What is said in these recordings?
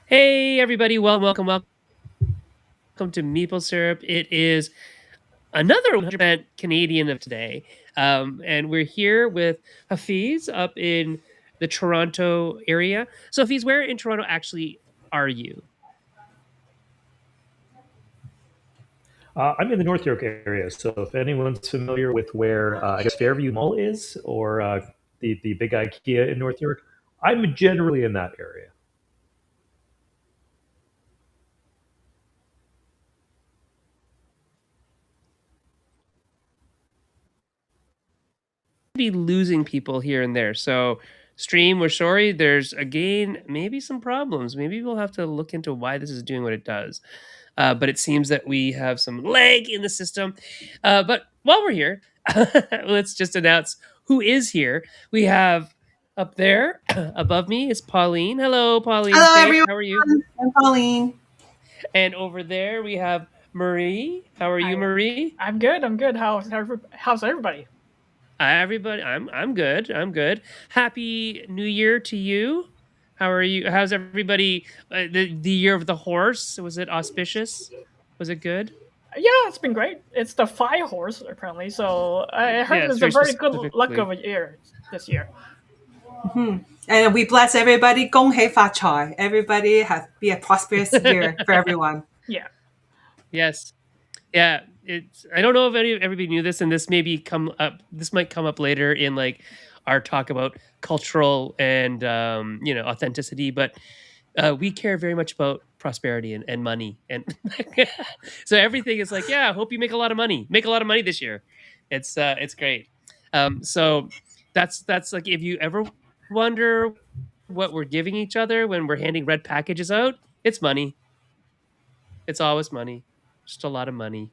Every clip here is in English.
Hey, everybody. Welcome to Maple Syrup. It is another 100% Canadian of today. And we're here with Hafiz up in the Toronto area. So, Hafiz, where in Toronto actually are you? I'm in the North York area, so if anyone's familiar with where I guess Fairview Mall is, or the big IKEA in North York, I'm generally in that area. Be losing people here and there. So, stream, we're sorry. There's again maybe some problems. Maybe we'll have to look into why this is doing what it does. But it seems that we have some lag in the system. But while we're here, let's just announce who is here. We have up there above me is Pauline. Hello, Hello, Pauline-Fate. everyone. How are you? I'm Pauline. And over there we have Marie. How are you, Hi, Marie? I'm good. I'm good. How's everybody? Everybody, I'm good. I'm good. Happy New Year to you. How are you? How's everybody? The year of the horse, was it auspicious? Was it good? Yeah, it's been great. It's the fire horse apparently, so I heard Yes, it's a very very good luck specifically. of a year this year. And we bless everybody. 恭喜发财. Everybody has be a prosperous year for everyone. Yeah, Yes. Yeah. It's. I don't know if everybody knew this, and this maybe come up. This might come up later in like our talk about cultural and authenticity, but we care very much about prosperity and money, and so everything is like, yeah. I hope you make a lot of money. Make a lot of money this year. It's great. So that's like if you ever wonder what we're giving each other when we're handing red packages out, it's money. It's always money. Just a lot of money.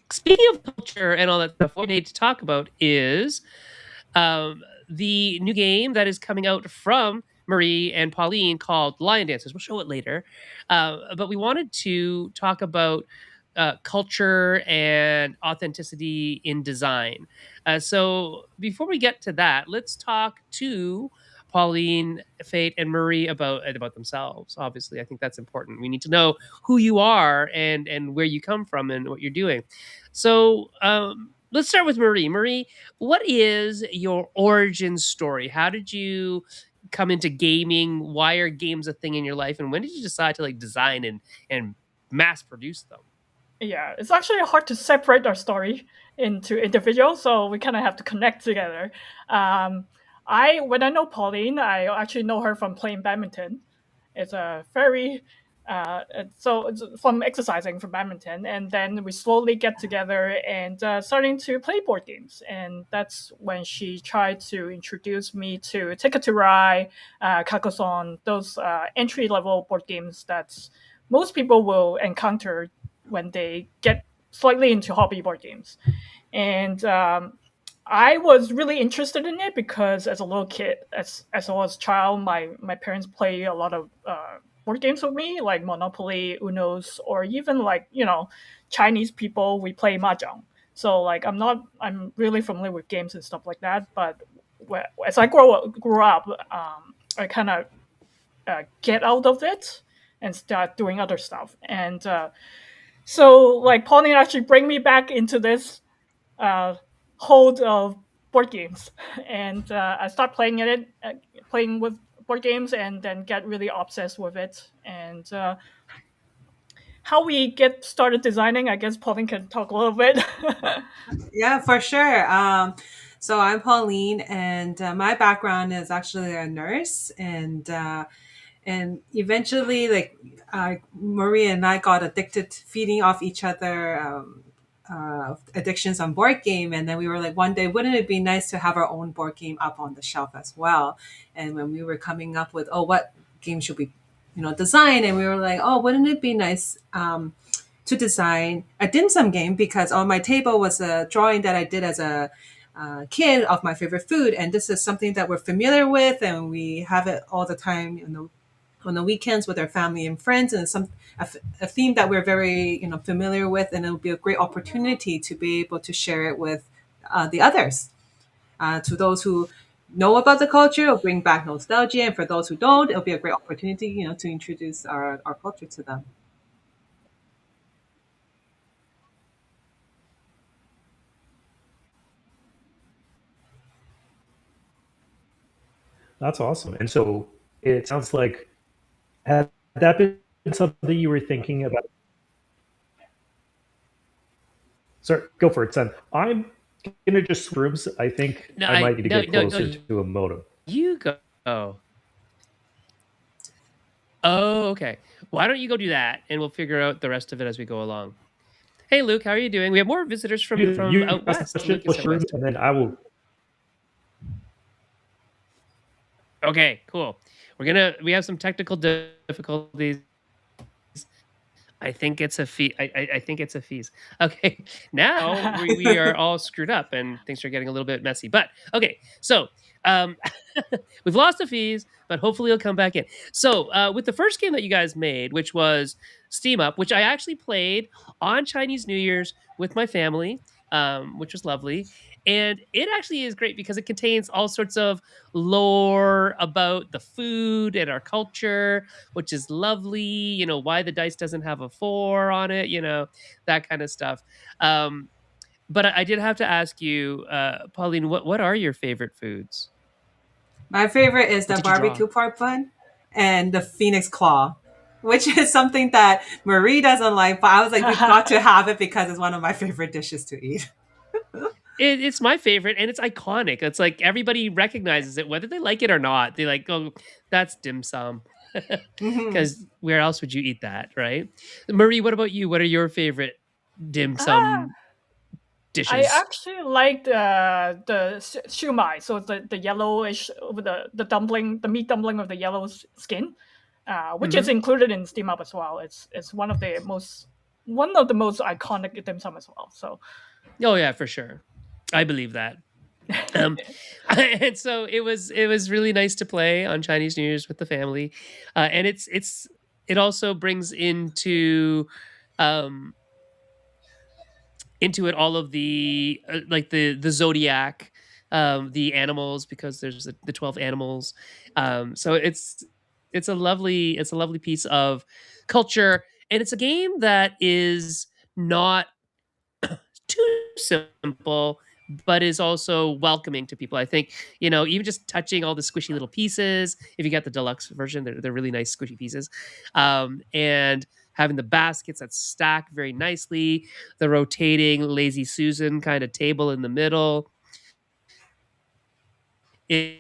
Speaking of culture and all that stuff, what we need to talk about is the new game that is coming out from Marie and Pauline called Lion Dancers. We'll show it later. But we wanted to talk about culture and authenticity in design. So before we get to that, let's talk to Pauline, Fate, and Marie about themselves. Obviously, I think that's important. We need to know who you are and where you come from and what you're doing. So let's start with Marie. Marie, what is your origin story? How did you come into gaming? Why are games a thing in your life? And when did you decide to like design and mass produce them? yeah. It's actually hard to separate our story into individuals, so we kind of have to connect together. Um, I when I know Pauline, I actually know her from playing badminton. It's a very so it's from exercising from badminton, and then we slowly get together and starting to play board games, and that's when she tried to introduce me to Ticket to Ride, Carcassonne, those entry level board games that most people will encounter when they get slightly into hobby board games. And I was really interested in it because as a little kid, as I was a child, my parents play a lot of board games with me, like Monopoly, Uno's, or even like Chinese people we play mahjong. So like I'm really familiar with games and stuff like that. But as I grew up, I kind of get out of it and start doing other stuff. And so like Pauline actually bring me back into this uh, hold of board games, and I start playing with board games, and then get really obsessed with it. And how we get started designing, I guess Pauline can talk a little bit. Yeah, for sure. So I'm Pauline, and my background is actually a nurse, and eventually, like Maria and I got addicted, feeding off each other. Addictions on board game, and then we were like, one day, wouldn't it be nice to have our own board game up on the shelf as well? And when we were coming up with, oh, what game should we design, and we were like, oh, wouldn't it be nice to design a dim sum game, because on my table was a drawing that I did as a kid of my favorite food, and this is something that we're familiar with, and we have it all the time, on the weekends with our family and friends, and a theme that we're very familiar with, and it'll be a great opportunity to be able to share it with the others, to those who know about the culture, it'll bring back nostalgia, and for those who don't, it'll be a great opportunity, to introduce our culture to them. That's awesome. And so it sounds like, had that been something you were thinking about? Sorry, go for it, son. I'm gonna just rooms. I think No, I I might need to no get no no. closer to a modem. You go. Oh, okay. Why don't you go do that, and we'll figure out the rest of it as we go along. Hey, Luke, how are you doing? We have more visitors from You out ask the west. question, Lucas push out rooms, west. and then I will. Okay, cool. We have some technical difficulties. I think it's a fee. I think it's a fees. Okay, now we are all screwed up and things are getting a little bit messy. But okay, so um, we've lost the fees, but hopefully it'll come back in. So with the first game that you guys made, which was Steam Up, which I actually played on Chinese New Year's with my family, which was lovely. And it actually is great because it contains all sorts of lore about the food and our culture, which is lovely. Why the dice doesn't have a four on it, that kind of stuff. But I did have to ask you, Pauline, what are your favorite foods? My favorite is What the did you draw? barbecue pork bun and the phoenix claw, which is something that Marie doesn't like, but I was like, we've got to have it because it's one of my favorite dishes to eat. It's my favorite, and it's iconic. It's like everybody recognizes it, whether they like it or not. They like, oh, that's dim sum. Hmm. Because where else would you eat that, right? Marie, what about you? What are your favorite dim Ah, sum I dishes? actually like the shumai, so the yellowish with the dumpling, the meat dumpling with the yellow skin, which is Hmm. included in steam up as well. It's one of the most iconic dim sum as well. So Oh yeah, for sure. I believe that. Um, and so it was really nice to play on Chinese New Year's with the family, and it also brings um, into it all of the like the zodiac, the animals, because there's the 12 animals. So it's a lovely piece of culture, and it's a game that is not too simple, but is also welcoming to people. I think, even just touching all the squishy little pieces, if you got the deluxe version, they're really nice squishy pieces. And having the baskets that stack very nicely, the rotating lazy Susan kind of table in the middle. It,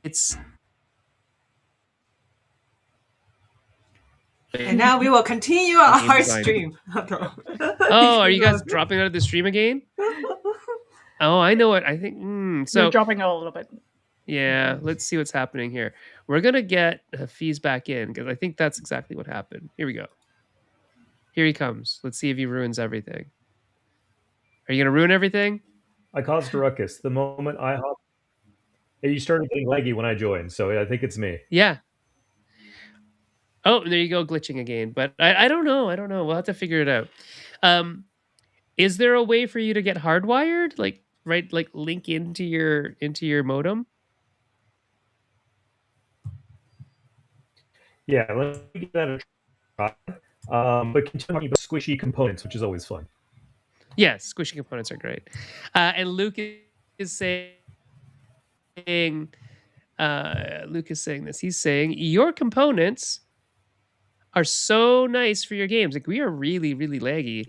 it's And now we will continue game our design. stream. Oh, are you guys dropping out of the stream again? Oh, I know it. I think you're so. dropping a little bit. Yeah, let's see what's happening here. We're gonna get Hafiz back in because I think that's exactly what happened. Here we go. Here he comes. Let's see if he ruins everything. Are you gonna ruin everything? I caused a ruckus the moment I hopped. You started getting leggy when I joined, so I think it's me. Yeah. Oh, there you go, glitching again. But I don't know. I don't know. We'll have to figure it out. Um, is there a way for you to get hardwired? Like right, like link into your modem? Yeah, let me give that a try. But continue talking about squishy components, which is always fun. Yes, squishy components are great. And is saying Luke is saying this. He's saying your components are so nice for your games. Like we are really, really laggy.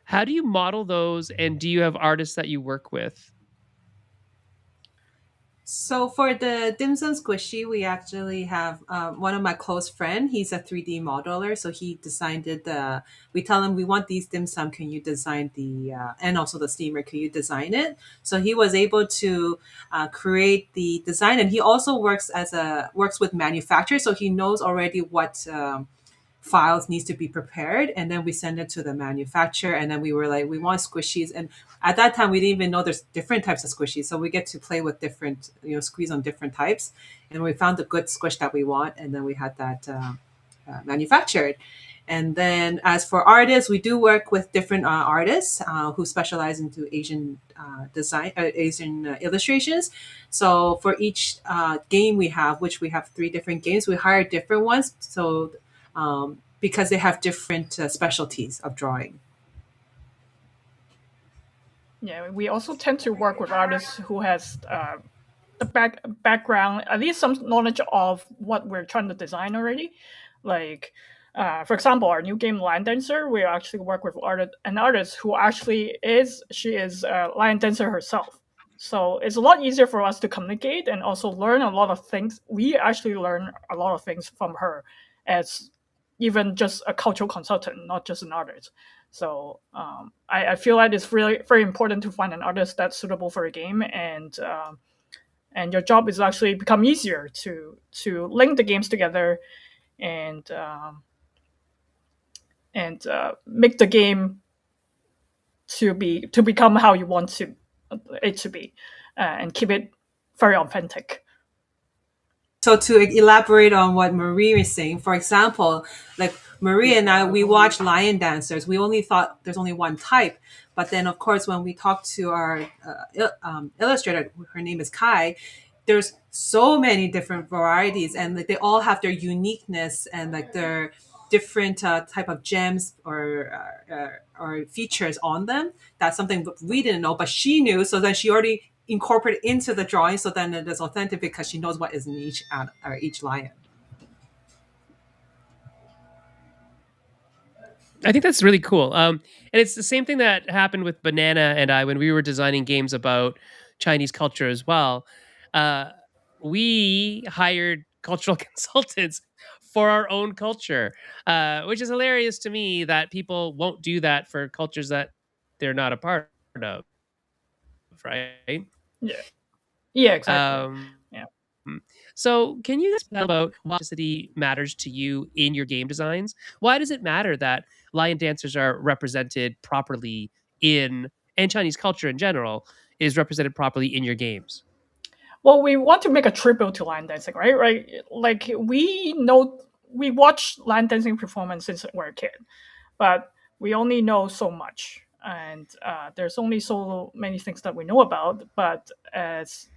How do you model those, and do you have artists that you work with? So for the dim sum squishy, we actually have one of my close friend. He's a 3D modeler, so he designed it. We tell him we want these dim sum. Can you design the and also the steamer? Can you design it? So he was able to create the design, and he also works with manufacturers, so he knows already what. Files needs to be prepared, and then we send it to the manufacturer, and then we were like, we want squishies. And at that time we didn't even know there's different types of squishies, so we get to play with different, squeeze on different types, and we found the good squish that we want, and then we had that manufactured. And then, as for artists, we do work with different artists who specialize into Asian design, Asian illustrations. So for each game we have, which we have 3 different games, we hire different ones. So because they have different specialties of drawing. Yeah, we also tend to work with artists who has the background, at least some knowledge of what we're trying to design already. Like, for example, our new game Lion Dancer, we actually work with an artist who actually she is a lion dancer herself. So it's a lot easier for us to communicate and also learn a lot of things. We actually learn a lot of things from her as even just a cultural consultant, not just an artist. So I feel like it's really very important to find an artist that's suitable for a game, and your job is actually become easier to link the games together and make the game to become how you want it to be, and keep it very authentic. So to elaborate on what Marie is saying, for example, like Marie and I, we watch lion dancers. We only thought there's only one type, but then of course when we talked to our illustrator, her name is Kai, there's so many different varieties, and like they all have their uniqueness and like their different type of gems or features on them. That's something we didn't know, but she knew. So then she already incorporated into the drawing, so then it is authentic because she knows what is in each lion. I think that's really cool. And it's the same thing that happened with Banana and I when we were designing games about Chinese culture as well. Uh, we hired cultural consultants for our own culture, which is hilarious to me that people won't do that for cultures that they're not a part of, right? Yeah, yeah, exactly. Um, Yeah. So, can you explain about why authenticity matters to you in your game designs? Why does it matter that lion dancers are represented properly and Chinese culture in general is represented properly in your games? Well, we want to make a tribute to line dancing, right? Right, like we watch line dancing performance since we're a kid, but we only know so much, and there's only so many things that we know about. But as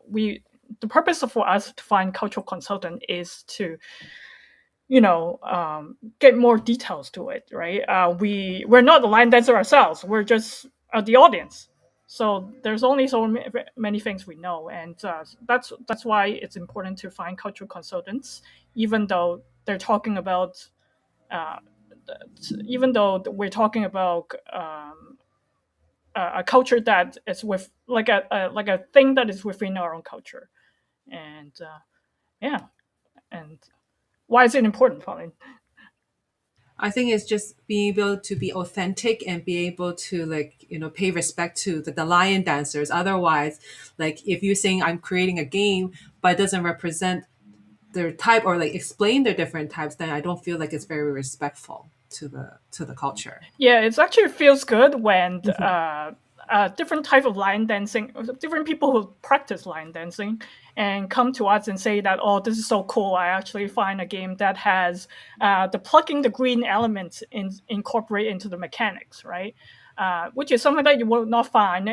we, the purpose for us to find cultural consultant is to get more details to it, right? We're not the line dancer ourselves. We're just the audience. So there's only so many things we know, and that's why it's important to find cultural consultants, even though they're talking about, uh, even though we're talking about a culture that is with like a thing that is within our own culture, and yeah, and why is it important, Pauline? I think it's just being able to be authentic and be able to pay respect to the lion dancers. Otherwise, like if you're saying I'm creating a game but it doesn't represent their type or like explain their different types, then I don't feel like it's very respectful to the culture. Yeah, it actually feels good when different type of line dancing, different people who practice line dancing and come to us and say that, oh, this is so cool. I actually find a game that has the plugging the green elements incorporate into the mechanics, right? Which is something that you will not find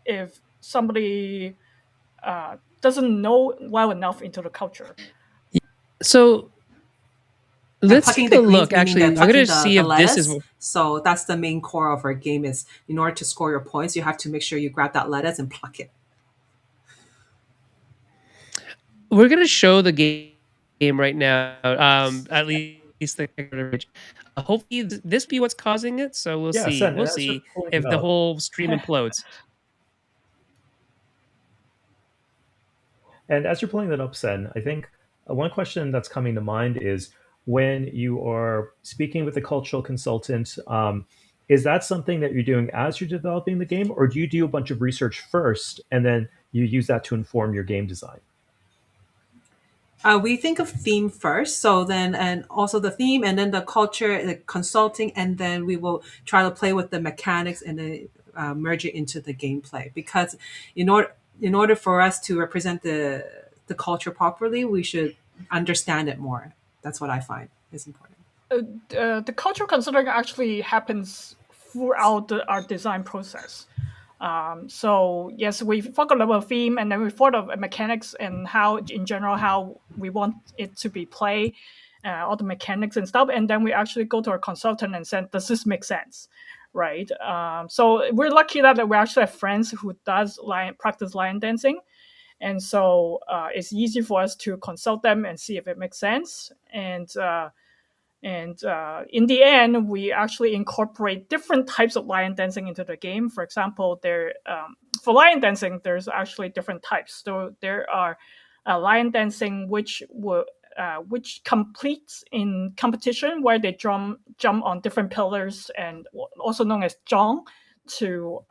if somebody doesn't know well enough into the culture. So let's Plucking take the a greens, look. meaning Actually, that I'm going plucking to see if this is. lettuce. So that's the main core of our game is in order to score your points, you have to make sure you grab that lettuce and pluck it. We're going to show the game right now. At least the image. Hopefully, this be what's causing it. So we'll Yeah, see. Sen, We'll and as you're see pulling if it the up, whole stream implodes. and as you're pulling that up, Sen, I think one question that's coming to mind is when you are speaking with a cultural consultant, is that something that you're doing as you're developing the game, or do you do a bunch of research first and then you use that to inform your game design? We think of theme first, so then and also the theme, and then the culture, the consulting, and then we will try to play with the mechanics and then merge it into the gameplay. Because in order for us to represent the culture properly, we should understand it more. That's what I find is important. The cultural considering actually happens throughout our design process. So yes, we focus on a theme, and then we thought of mechanics and how, in general, how we want it to be played, all the mechanics and stuff, and then we actually go to our consultant and say, "Does this make sense?" Right. So we're lucky that we actually have friends who does practice lion dancing, and so it's easy for us to consult them and see if it makes sense. And in the end, we actually incorporate different types of lion dancing into the game. For example, for lion dancing, there's actually different types. So there are lion dancing which completes in competition, where they jump on different pillars, and also known as zhong, to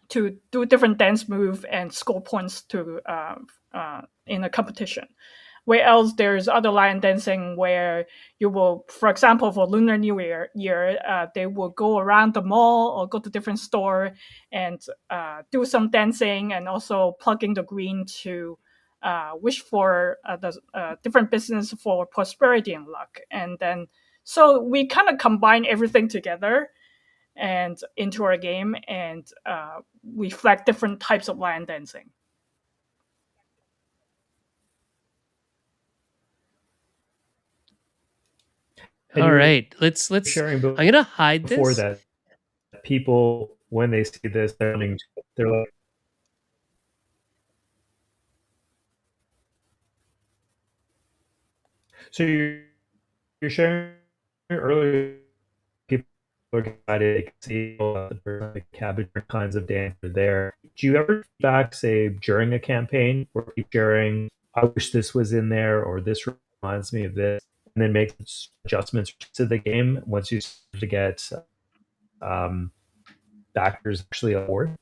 do different dance move and score points to in a competition. Where else there's other lion dancing where you will, for example, for Lunar New Year, they will go around the mall or go to different store and do some dancing, and also plugging the green to wish for the different business for prosperity and luck. And then, so we kind of combine everything together and into our game, and reflect different types of lion dancing. And All you were right, let's. sharing I'm gonna hide before this. that people, when they see this, they're like, so you're sharing earlier, people look at it, see the cabbage kinds of dance are there. Do you ever feedback, say, during a campaign, where people sharing, I wish this was in there, or this reminds me of this, and then make adjustments to the game once you start to get um, backers actually on board?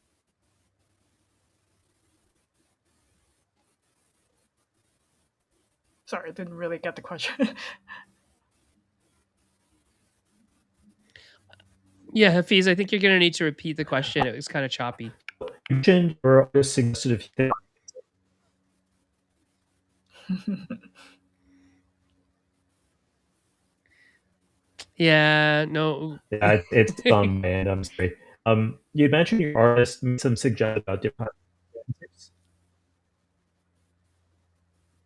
Sorry, I didn't really get the question. Yeah, Hafiz, I think you're gonna need to repeat the question. It was kind of choppy. You mentioned or just suggested a few things. Yeah, no. Yeah, it's on my end. I'm sorry. You mentioned your artist made some suggestions about different tips.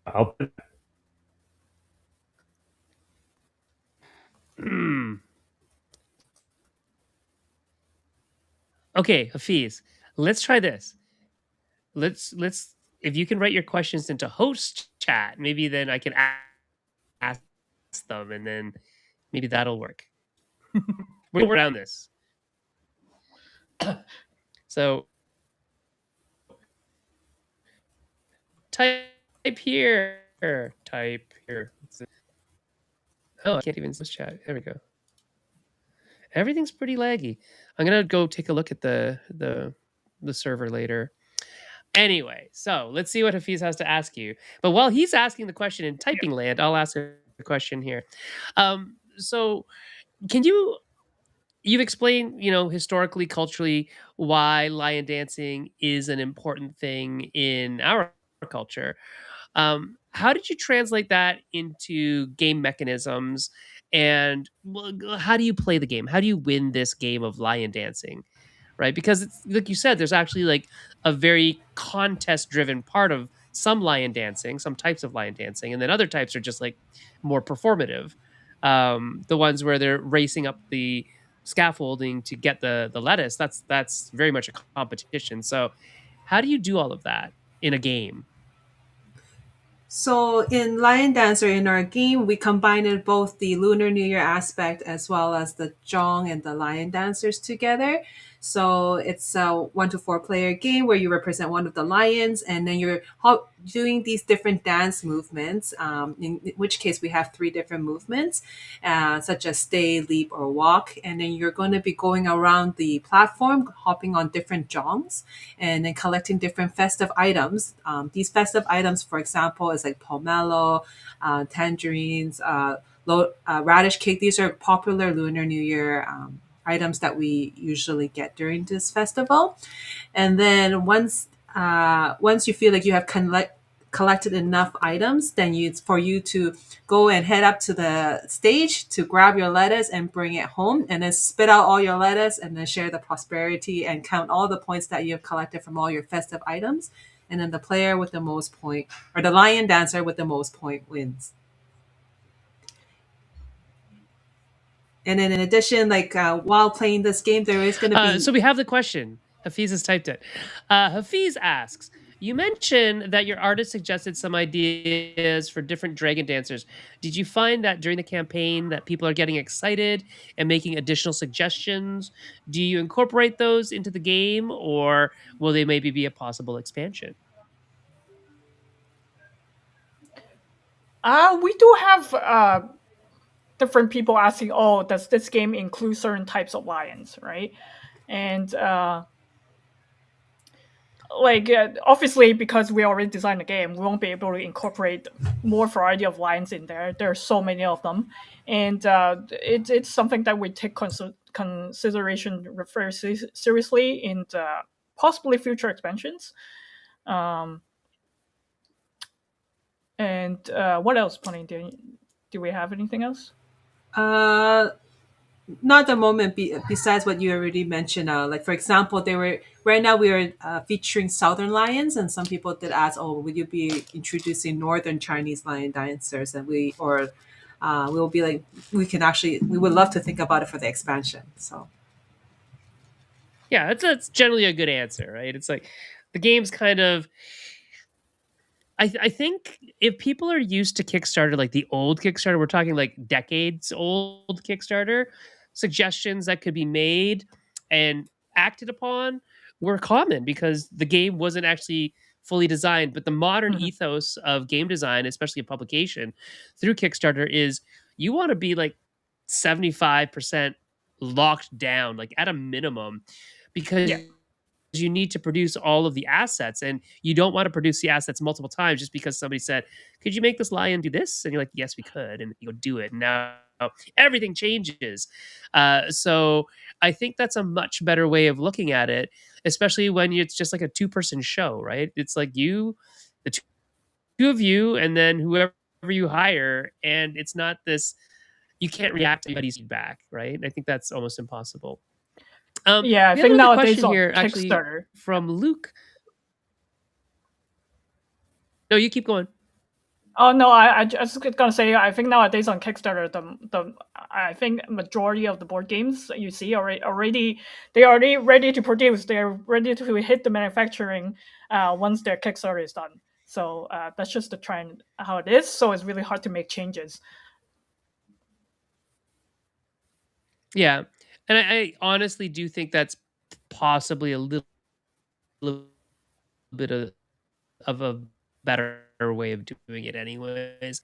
I'll put Okay, Hafiz, let's try this. Let's if you can write your questions into host chat, maybe then I can ask them, and then maybe that'll work. We're gonna work around this. So type here. Type here. Oh, I can't even see this chat. There we go. Everything's pretty laggy. I'm gonna go take a look at the server later. Anyway, so let's see what Hafiz has to ask you. But while he's asking the question in typing land, I'll ask a question here. So can you've explained, historically, culturally, why lion dancing is an important thing in our culture. How did you translate that into game mechanisms? And how do you play the game? How do you win this game of lion dancing? Right? Because it's like you said, there's actually like a very contest driven part of some lion dancing, some types of lion dancing, and then other types are just like more performative. The ones where they're racing up the scaffolding to get the lettuce, that's very much a competition. So how do you do all of that in a game? So in Lion Dancer, in our game, we combined both the Lunar New Year aspect as well as the Zhong and the Lion Dancers together. So it's a 1 to 4 player game where you represent one of the lions, and then you're doing these different dance movements. In which case, we have 3 different movements, such as stay, leap, or walk. And then you're going to be going around the platform, hopping on different jongs, and then collecting different festive items. These festive items, for example, is like pomelo, tangerines, radish cake. These are popular Lunar New Year items that we usually get during this festival. And then once you feel like you have collected enough items, then it's for you to go and head up to the stage to grab your lettuce and bring it home, and then spit out all your lettuce, and then share the prosperity and count all the points that you have collected from all your festive items. And then the player with the most point, or the lion dancer with the most point, wins. And then in addition, like while playing this game, there is going to be. So we have the question. Hafiz has typed it. Hafiz asks, you mentioned that your artist suggested some ideas for different dragon dancers. Did you find that during the campaign that people are getting excited and making additional suggestions? Do you incorporate those into the game, or will they maybe be a possible expansion? We do have different people asking, oh, does this game include certain types of lions, right? And obviously, because we already designed the game, we won't be able to incorporate more variety of lions in there. There are so many of them, and it's something that we take consideration very seriously in possibly future expansions. And what else, Pauline? Do we have anything else? Not at the moment. Besides what you already mentioned, like for example, right now we are featuring Southern lions, and some people did ask, "Oh, will you be introducing Northern Chinese lion dancers?" And we'll be like, we would love to think about it for the expansion. So Yeah, it's generally a good answer, right? It's like the game's kind of. I think if people are used to Kickstarter, like the old Kickstarter, we're talking like decades old Kickstarter, suggestions that could be made and acted upon were common because the game wasn't actually fully designed. But the modern Mhm. ethos of game design, especially a publication through Kickstarter, is you want to be like 75% locked down, like at a minimum, because Yeah. you need to produce all of the assets, and you don't want to produce the assets multiple times just because somebody said, could you make this lion do this, and you're like, yes we could, and you go do it, and now everything changes. So I think that's a much better way of looking at it, especially when it's just like a two-person show, right? It's like you, the two of you, and then whoever you hire, and it's not this, you can't react to anybody's feedback, right? I think that's almost impossible. Yeah, I We have think another nowadays question on here, actually, Kickstarter. from Luke. No, you keep going. Oh no, I just gonna say I think nowadays on Kickstarter I think majority of the board games you see they're already ready to produce. They're ready to hit the manufacturing once their Kickstarter is done. So that's just the trend how it is. So it's really hard to make changes. Yeah, and I honestly do think that's possibly little bit of a better way of doing it, anyways.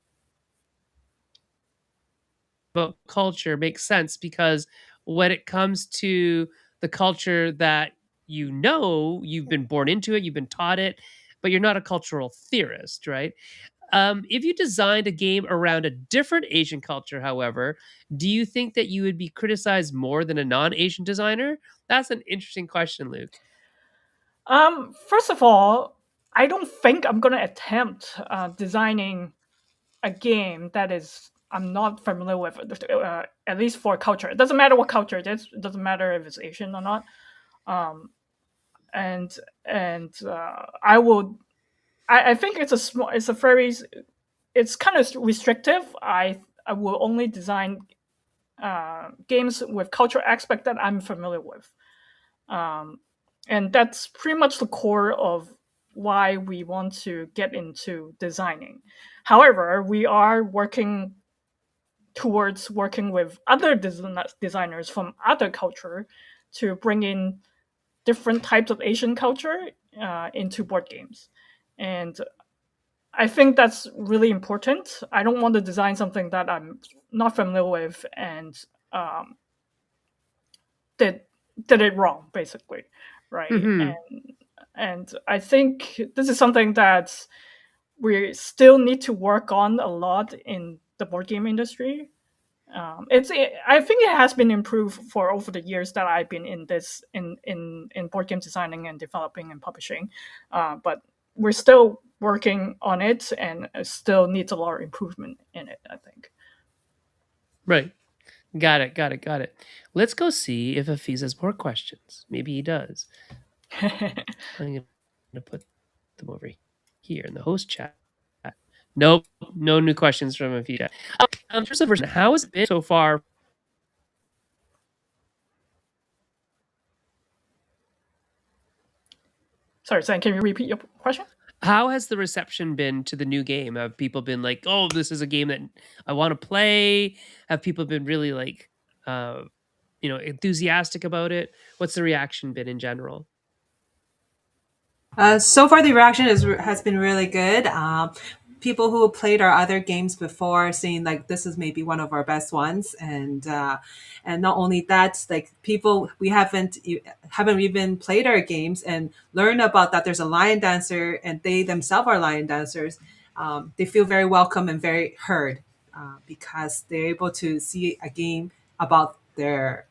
But culture makes sense because when it comes to the culture that you've been born into it, you've been taught it, but you're not a cultural theorist, right? If you designed a game around a different Asian culture, however, do you think that you would be criticized more than a non-Asian designer? That's an interesting question, Luke. First of all, I don't think I'm gonna attempt designing a game that is I'm not familiar with, at least for culture. It doesn't matter what culture it is. It doesn't matter if it's Asian or not. Um, and I will. I think it's a small. It's a very. It's kind of restrictive. I will only design games with cultural aspect that I'm familiar with, and that's pretty much the core of why we want to get into designing. However, we are working towards working with other designers from other culture to bring in different types of Asian culture into board games. And I think that's really important. I don't want to design something that I'm not familiar with and did it wrong, basically, right? Mm-hmm. And I think this is something that we still need to work on a lot in the board game industry. I think it has been improved for over the years that I've been in board game designing and developing and publishing, but we're still working on it, and it still needs a lot of improvement in it, I think. Right. Got it. Got it. Got it. Let's go see if Hafiz has more questions. Maybe he does. I'm going to put them over here in the host chat. Nope. No new questions from Hafiz. In terms of version, how has it been so far? Sorry, Sam, can you repeat your question? How has the reception been to the new game? Have people been like, "Oh, this is a game that I want to play"? Have people been really like, enthusiastic about it? What's the reaction been in general? So far, the reaction has been really good. People who played our other games before saying like this is maybe one of our best ones, and not only that, like people we haven't even played our games and learn about that there's a lion dancer and they themselves are lion dancers. They feel very welcome and very heard because they're able to see a game about their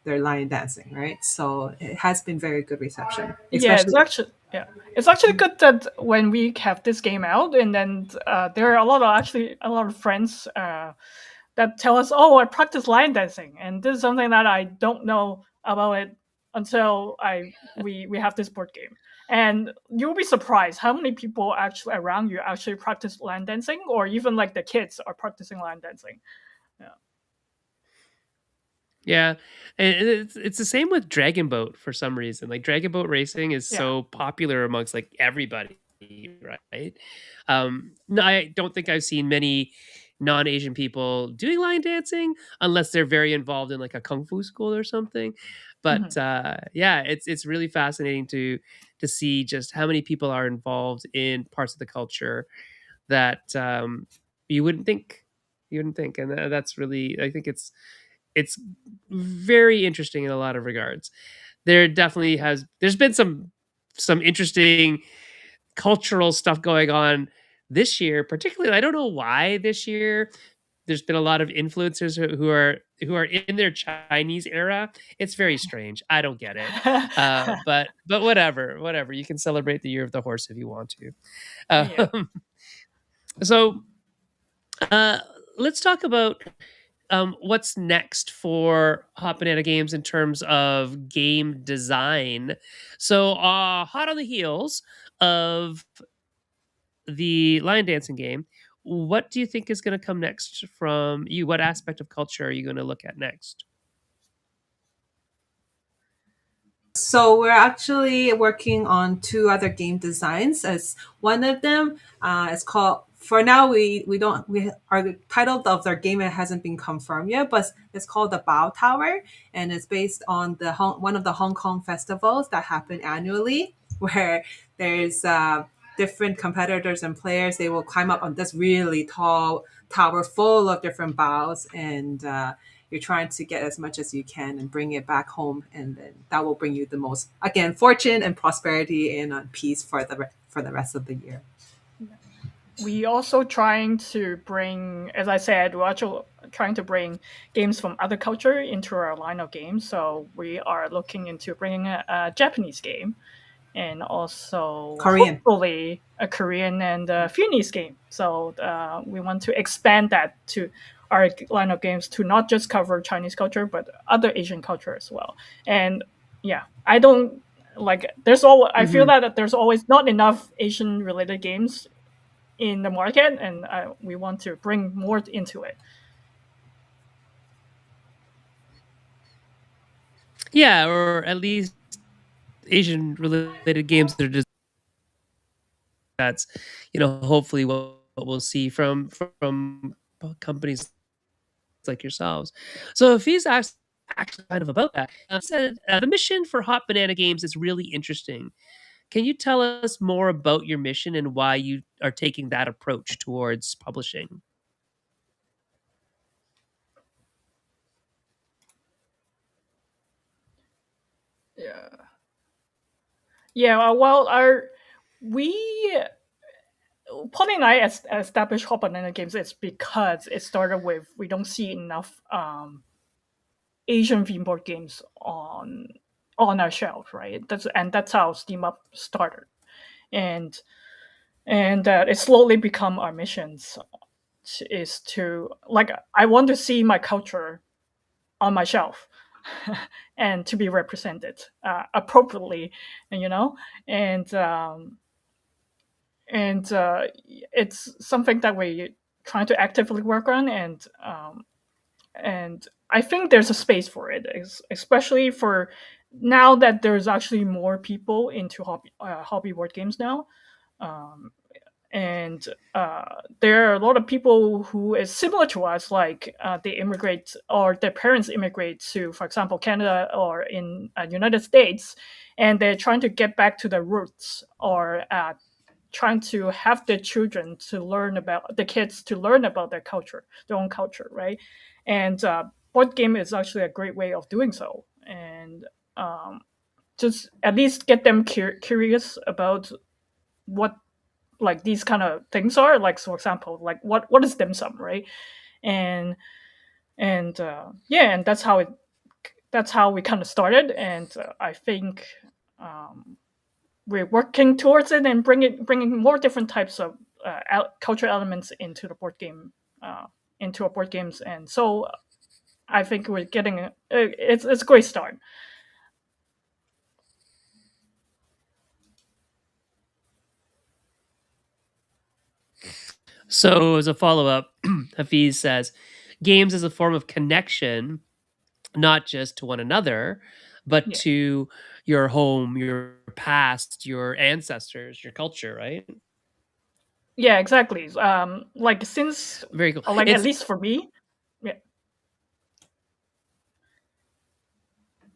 lion dancing, right? So it has been very good reception, Yeah, especially. it's actually good that when we have this game out, and then there are a lot of friends that tell us, "Oh, I practice lion dancing," and this is something that I don't know about it until we have this board game. And you'll be surprised how many people actually around you actually practice lion dancing, or even like the kids are practicing lion dancing. Yeah. Yeah, and it's the same with Dragon Boat for some reason. Like Dragon Boat racing is Yeah. so popular amongst like everybody, right? No, I don't think I've seen many non-Asian people doing line dancing unless they're very involved in like a kung fu school or something. But Mhm. yeah, it's really fascinating to see just how many people are involved in parts of the culture that you wouldn't think and that's really, I think it's very interesting in a lot of regards. There's been some interesting cultural stuff going on this year, particularly. I don't know why this year there's been a lot of influencers who are in their Chinese era. It's very strange. I don't get it. But whatever. You can celebrate the year of the horse if you want to. Yeah. So uh, let's talk about what's next for Hot Banana Games in terms of game design. So, hot on the heels of the lion dancing game, what do you think is going to come next from you? What aspect of culture are you going to look at next? So we're actually working on two other game designs. As one of them is called. For now, we don't we our title of their game hasn't been confirmed yet, but it's called the Bao Tower, and it's based on one of the Hong Kong festivals that happen annually, where there's different competitors and players. They will climb up on this really tall tower full of different baos, and you're trying to get as much as you can and bring it back home, and then that will bring you the most, again, fortune and prosperity and peace for the rest of the year. We also trying to bring, as I said, we're actually trying to bring games from other culture into our line of games. So we are looking into bringing a Japanese game, and also Korean. hopefully a Korean and a Vietnamese game. So we want to expand that to our line of games to not just cover Chinese culture but other Asian culture as well. And yeah, I don't like. I feel Mhm. that there's always not enough Asian related games in the market, and we want to bring more into it. Yeah, or at least Asian related games that are just that's hopefully what we'll see from companies like yourselves. So if he's actually kind of about that, said the mission for Hot Banana Games is really interesting. Can you tell us more about your mission and why you are taking that approach towards publishing? Yeah. Yeah, well, our we Polly and I established Hot Banana Games is because it started with we don't see enough Asian theme board games on our shelf, right? That's how Steam Up started, and and it slowly become our missions. Is to like I want to see my culture on my shelf and to be represented appropriately, and and and it's something that we trying to actively work on, and I think there's a space for it, especially for now that there's actually more people into hobby board games now. Um, and there are a lot of people who is similar to us, like they immigrate or their parents immigrate to, for example, Canada or in United States, and they're trying to get back to their roots, or trying to have their children to learn about the kids to learn about their own culture, right? And board game is actually a great way of doing so, and um, just at least get them curious about what like these kind of things are. Like, for example, like what is dim sum, right? And yeah, and that's how we kind of started, and I think we're working towards it and bringing more different types of cultural elements into the board game, into our board games, and so I think we're getting it's a great start. So, as a follow up, Hafiz says games as a form of connection, not just to one another, but Yeah, to your home, your past, your ancestors, your culture, right? yeah, exactly. Like since Very cool. like at It's least for me, yeah,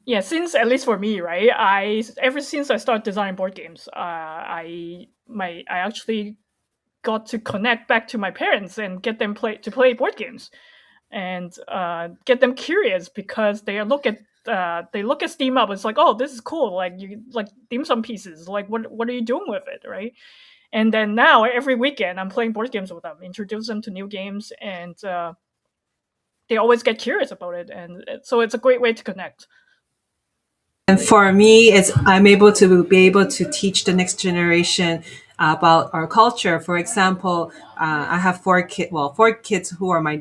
yeah, since at least for me, right? I ever since I started designing board games, I actually got to connect back to my parents and get them play board games, and get them curious, because they look at Steam Up. It's like, oh, this is cool. Like you like dim sum pieces. Like what are you doing with it, right? And then now every weekend I'm playing board games with them, introduce them to new games, and they always get curious about it, and so it's a great way to connect. And for me, it's I'm able to be able to teach the next generation about our culture. For example, I have four kids who are my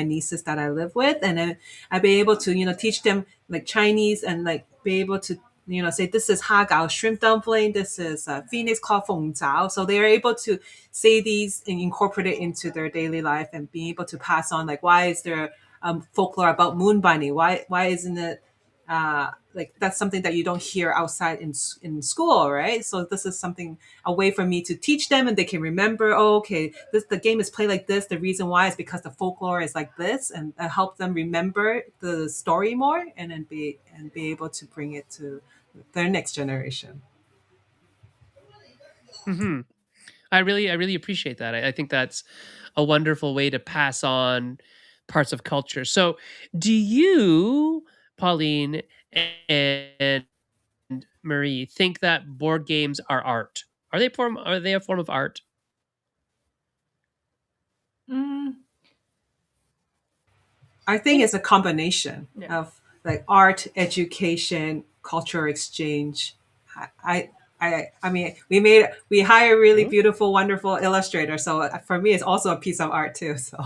nieces that I live with, and then I'd be able to teach them like Chinese, and like be able to say this is hagao shrimp dumpling, this is phoenix called feng zhao. So they are able to say these and incorporate it into their daily life, and being able to pass on like why is there folklore about moon bunny? Why isn't it like that's something that you don't hear outside in school, right? So this is something a way for me to teach them, and they can remember. Oh, okay, the game is played like this. The reason why is because the folklore is like this, and help them remember the story more, and then be able to bring it to their next generation. mhm. I really appreciate that. I think that's a wonderful way to pass on parts of culture. So, do you, Pauline and Marie, think that board games are art? Are they a form of art? Mm, I think think it's a combination yeah. of like art, education, cultural exchange. I mean, we hire really Mhm. beautiful, wonderful illustrator. So for me, it's also a piece of art too. So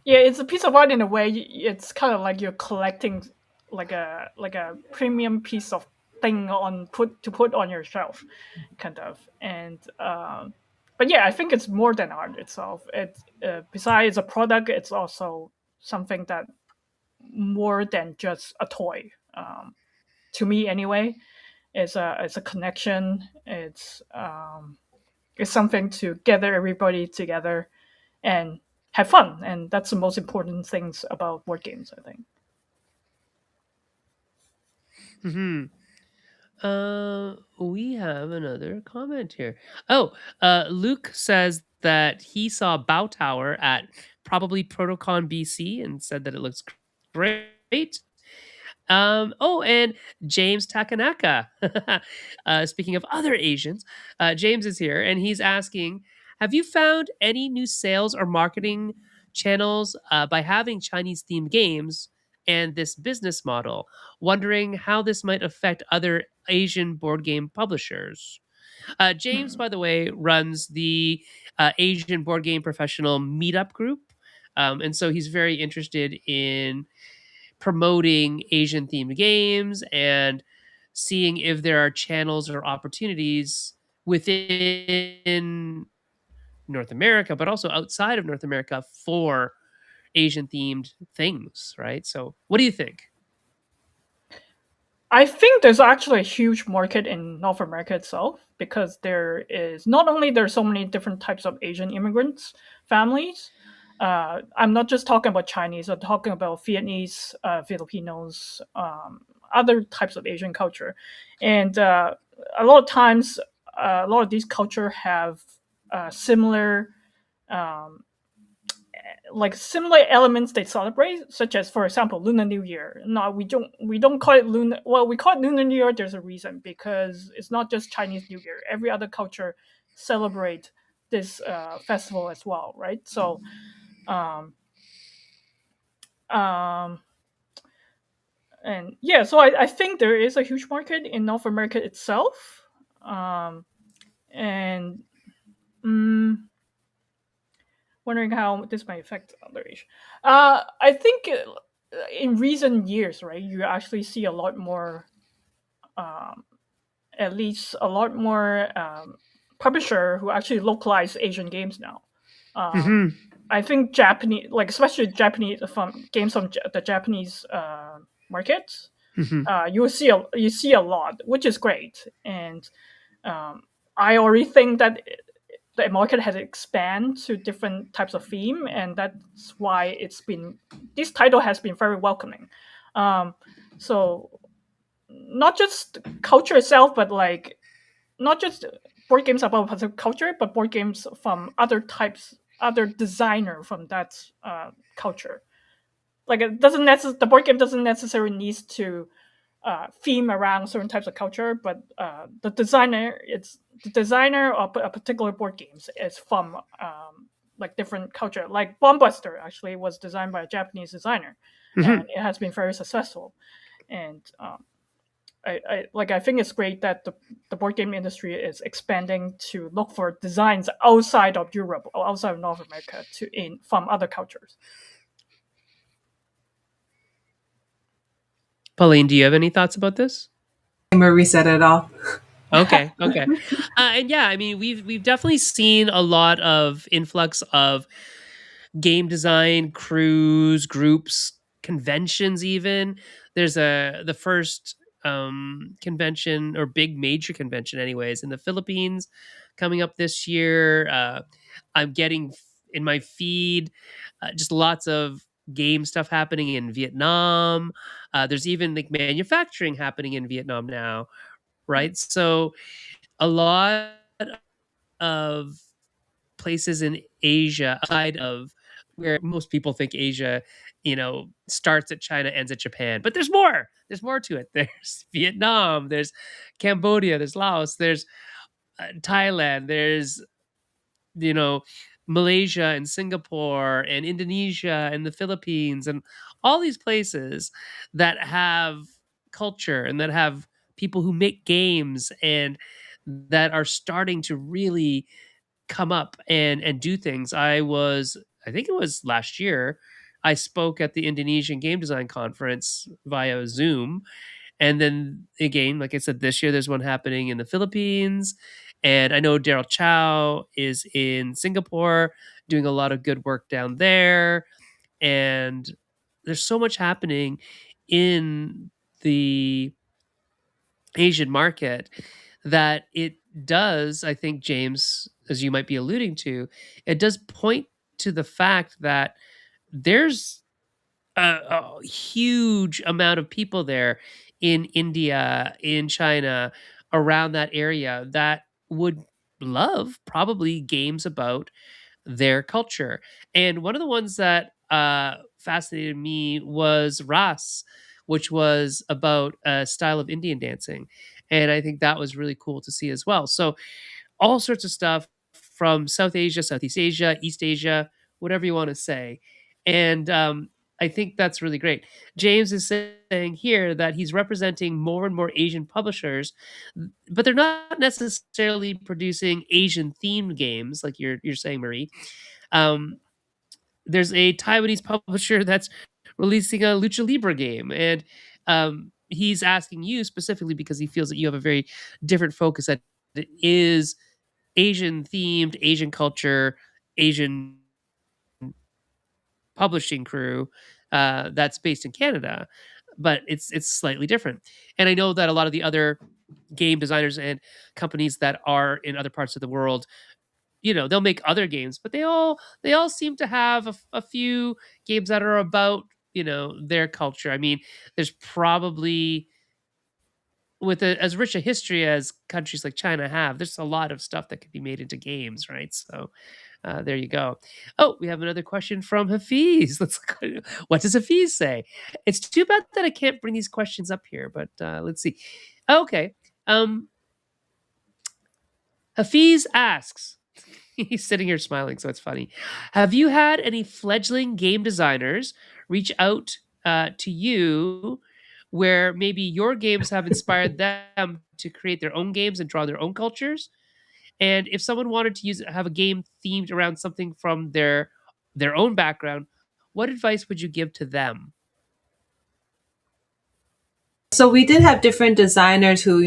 Yeah, it's a piece of art in a way. It's kind of like you're collecting like a premium piece of thing on put on your shelf, kind of. And but yeah, I think it's more than art itself. It's besides a product, it's also something that more than just a toy. To me, anyway, it's a connection. It's something to gather everybody together and have fun, and that's the most important things about board games, I think. Mhm. We have another comment here. Oh, Luke says that he saw Bow Tower at probably Protocon BC and said that it looks great. Oh, and James Takanaka. Speaking of other Asians, James is here and he's asking, have you found any new sales or marketing channels by having Chinese themed games and this business model? Wondering how this might affect other Asian board game publishers. James, by the way, runs the Asian Board Game Professional Meetup group. And so he's very interested in promoting Asian themed games and seeing if there are channels or opportunities within North America, but also outside of North America for Asian themed things, right? So, what do you think? I think there's actually a huge market in North America itself, because there is not only there's so many different types of Asian immigrants families. I'm not just talking about Chinese. I'm talking about Vietnamese, Filipinos, other types of Asian culture, and a lot of times, a lot of these culture have similar. Um, like similar elements they celebrate, such as, for example, Lunar New Year. No, we don't call it Lunar. Well, we call it Lunar New Year. There's a reason, because it's not just Chinese New Year. Every other culture celebrate this festival as well, right? So, um, um, and yeah, so I think there is a huge market in North America itself, and. Mm, wondering how this might affect other Asia. I think in recent years, right, you actually see a lot more, um, at least a lot more publisher who actually localize Asian games now. Mm-hmm. I think Japanese, like especially Japanese from games from the Japanese market, Mm-hmm. you see a lot, which is great, and I already think that the market has expanded to different types of theme, and that's why this title has been very welcoming. So not just culture itself, but like not just board games about particular culture, but board games from other types, other designer from that culture. Like the board game doesn't necessarily need to theme around certain types of culture, but the designer of a particular board games is from like different culture. Like Bombbuster actually was designed by a Japanese designer, Mm-hmm. and it has been very successful. And I think it's great that the board game industry is expanding to look for designs outside of Europe or outside of North America from other cultures. Pauline, do you have any thoughts about this? Marie said it all. Okay, okay, and yeah, I mean, we've definitely seen a lot of influx of game design crews, groups, conventions. Even there's the first convention, or big major convention, anyways, in the Philippines coming up this year. I'm getting in my feed just lots of game stuff happening in Vietnam. There's even like manufacturing happening in Vietnam now, right? So a lot of places in Asia, outside of where most people think Asia, starts at China, ends at Japan. But there's more. There's more to it. There's Vietnam, there's Cambodia, there's Laos, there's Thailand, there's, you know, Malaysia and Singapore and Indonesia and the Philippines, and all these places that have culture and that have people who make games and that are starting to really come up and do things. I think it was last year, I spoke at the Indonesian Game Design Conference via Zoom. And then again, like I said, this year there's one happening in the Philippines. And I know Daryl Chow is in Singapore doing a lot of good work down there. And there's so much happening in the Asian market that it does, I think, James, as you might be alluding to, it does point to the fact that there's a huge amount of people there in India, in China, around that area that would love probably games about their culture. And one of the ones that fascinated me was Ras, which was about a style of Indian dancing. And I think that was really cool to see as well. So, all sorts of stuff from South Asia, Southeast Asia, East Asia, whatever you want to say. And I think that's really great. James is saying here that he's representing more and more Asian publishers, but they're not necessarily producing Asian themed games like you're saying, Marie. Um, there's a Taiwanese publisher that's releasing a lucha libre game, and he's asking you specifically because he feels that you have a very different focus, that it is Asian themed, Asian culture, Asian publishing crew that's based in Canada, but it's slightly different. And I know that a lot of the other game designers and companies that are in other parts of the world, they'll make other games, but they all seem to have a few games that are about their culture. I mean, there's probably, with as rich a history as countries like China have, there's a lot of stuff that could be made into games, right? So there you go. Oh, we have another question from Hafiz. What does Hafiz say? It's too bad that I can't bring these questions up here, but let's see. Okay. Hafiz asks, he's sitting here smiling, so it's funny. Have you had any fledgling game designers reach out to you where maybe your games have inspired them to create their own games and draw their own cultures? And if someone wanted to have a game themed around something from their own background, what advice would you give to them? So we did have different designers who,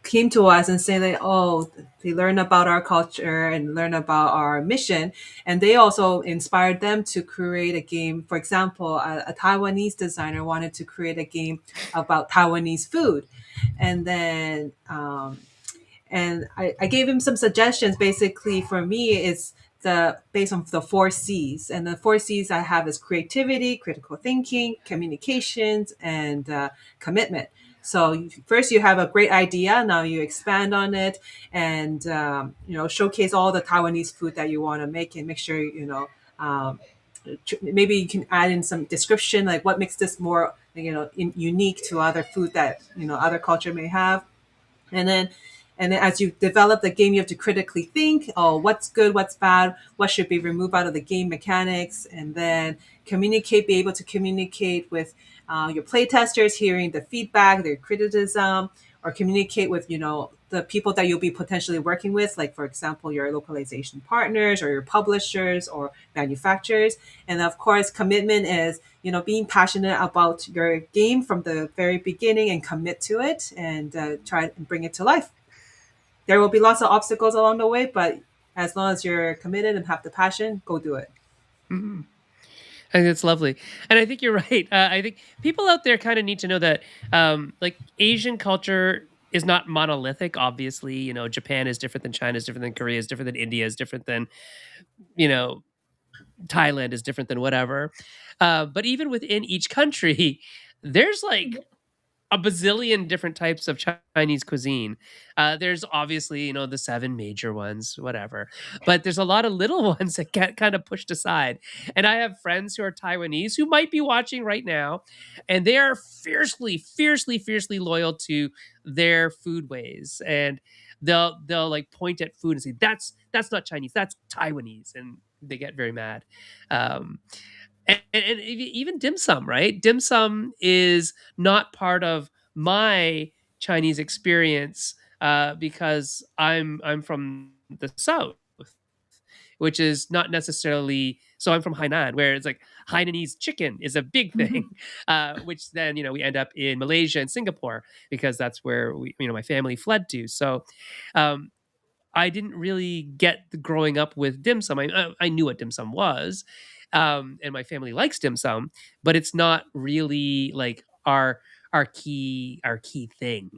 came to us and say that, oh, they learn about our culture and learn about our mission. And they also inspired them to create a game. For example, a Taiwanese designer wanted to create a game about Taiwanese food. And then, and I gave him some suggestions. Basically, for me, is based on the 4 C's, and the 4 C's I have is creativity, critical thinking, communications, and commitment. So first you have a great idea, now you expand on it, and showcase all the Taiwanese food that you want to make, and make sure maybe you can add in some description, like what makes this more unique to other food that other culture may have. And then as you develop the game, you have to critically think, oh, what's good, what's bad, what should be removed out of the game mechanics, and then be able to communicate with your playtesters, hearing the feedback, their criticism, or communicate with the people that you'll be potentially working with, like for example your localization partners or your publishers or manufacturers. And of course, commitment is being passionate about your game from the very beginning and commit to it, and try and bring it to life. There will be lots of obstacles along the way, but as long as you're committed and have the passion, go do it. Mhm. I think it's lovely, and I think you're right. I think people out there kind of need to know that, like, Asian culture is not monolithic. Obviously, Japan is different than China, is different than Korea, is different than India, is different than you know Thailand, is different than whatever. But even within each country, there's like a bazillion different types of Chinese cuisine. There's obviously, the seven major ones, whatever. But there's a lot of little ones that get kind of pushed aside. And I have friends who are Taiwanese who might be watching right now, and they are fiercely, fiercely, fiercely loyal to their food ways. And they'll like point at food and say, that's not Chinese, that's Taiwanese. And they get very mad. Um, and even dim sum, right? Dim sum is not part of my Chinese experience because I'm from the south, which is not necessarily. So I'm from Hainan, where it's like Hainanese chicken is a big thing, which then we end up in Malaysia and Singapore because that's where my family fled to. So um, I didn't really get the growing up with dim sum. I knew what dim sum was, and my family likes dim sum, but it's not really like our key thing.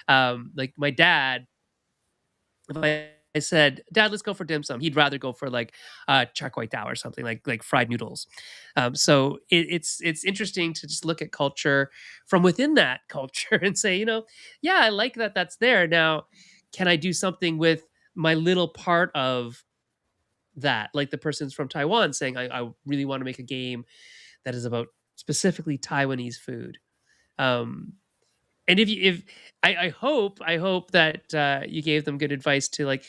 Like my dad, if I said, "Dad, let's go for dim sum," he'd rather go for like char kway teow or something like fried noodles. So it's interesting to just look at culture from within that culture and say, yeah, I like that that's there. Now, can I do something with my little part of that? Like the person's from Taiwan saying, I really want to make a game that is about specifically Taiwanese food. Um, and if I hope that you gave them good advice to like